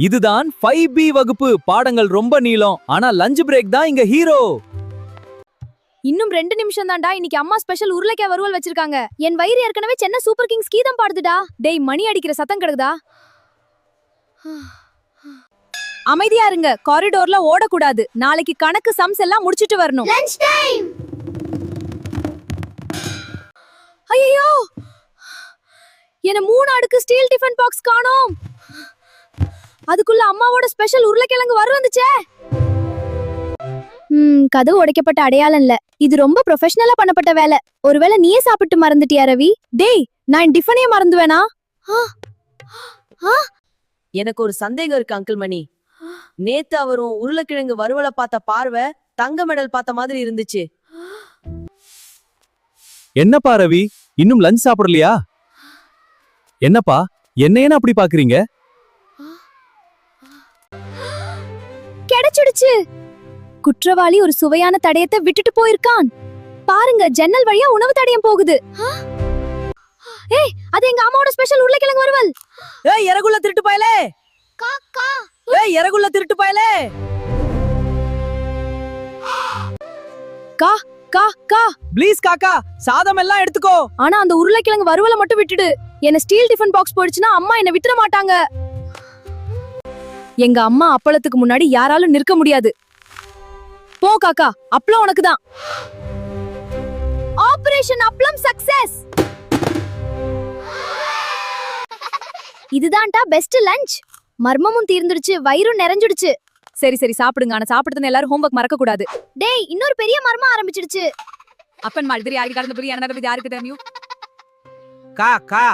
இதுதான் 5B வகுப்பு. பாடங்கள் ரொம்ப நீளம், ஆனா லஞ்ச் பிரேக் தான் இங்க ஹீரோ. இன்னும் 2 நிமிஷம் தான்டா. இன்னைக்கு அம்மா ஸ்பெஷல் உருளைக்காய் வறுவல் வச்சிருக்காங்க. என் வயிறு ஏற்கனவே சென்னை சூப்பர் கிங்ஸ் கீதம் பாடுதுடா. டேய், மணி அடிக்கிற சத்தம் கிடக்குதா? அமைதியா இருங்க. காரிடோர்ல ஓடக்கூடாது. நாளைக்கு கணக்கு சம்ஸ் எல்லாம் முடிச்சிட்டு வரணும். ஐயோ, என்ன 3 அடுக்கு ஸ்டீல் டிஃபன் பாக்ஸ் காணோம். அதுக்குள்ள அம்மாவோட ஸ்பெஷல் உருளைக்கிழங்கு வறு வந்துச்சே. கதவு உடைக்கப்பட்ட அடையாளம் இல்ல. இது ரொம்ப ப்ரொஃபஷனலா பண்ணப்பட்ட வேலை. ஒருவேளை நீயே சாப்பிட்டு மறந்துட்டியா ரவி? டேய், நான் டிஃபனே மறந்துவேனா? எனக்கு ஒரு சந்தேகம் இருக்கு அங்கிள் மணி. நேத்து அவரும் உருளைக்கிழங்கு வறுவலை பார்த்த பார்வை தங்க மெடல் பார்த்த மாதிரி இருந்துச்சு. என்னப்பா ரவி, இன்னும் லஞ்ச் சாப்பிடலையா? என்னப்பா, என்ன அப்படி பாக்குறீங்க? கிடைச்சிடுச்சு. குற்றவாளி ஒரு சுவையான தடயத்தை விட்டுட்டு போயிருக்கான். பாருங்க, ஜன்னல் வழியா உணவு தடயம் போகுது. ஏய், அது எங்க அம்மாவோட ஸ்பெஷல் உருளைக்கிழங்கு வறுவல். ஏய், இறகுள்ள திருட்டு பயலே! காக்கா. ஏய், இறகுள்ள திருட்டு பயலே! கா கா கா. ப்ளீஸ் காக்கா, சாதம் எல்லாம் எடுத்துக்கோ. ஆனா அந்த உருளைக்கிழங்கு வறுவலை மட்டும் விட்டுடு. என்ன ஸ்டீல் டிஃபன் பாக்ஸ் போயிடுச்சுன்னா அம்மா என்ன விட்டுற மாட்டாங்க. எங்க அம்மா அப்பளத்துக்கு முன்னாடி யாராலும் நிற்க முடியாது. போ காக்கா, அப்பளம் உனக்கு தான். ஆபரேஷன் அப்பளம் சக்சஸ். இதுதான்டா பெஸ்ட் லஞ்ச். மர்மமும் தீர்ந்துடுச்சு, வயிறும் நிறைஞ்சிடுச்சு. சரி சரி சாப்பிடுங்க. ஆனா சாப்பிடுறதுன்னு எல்லாரும் ஹோம்வொர்க் மறக்க கூடாது. டேய், இன்னொரு பெரிய மர்மம் ஆரம்பிச்சிடுச்சு. அப்பன் மாதிரி யாருக்கு கடந்த புரிய யாருக்கு தெரியும்? காக்கா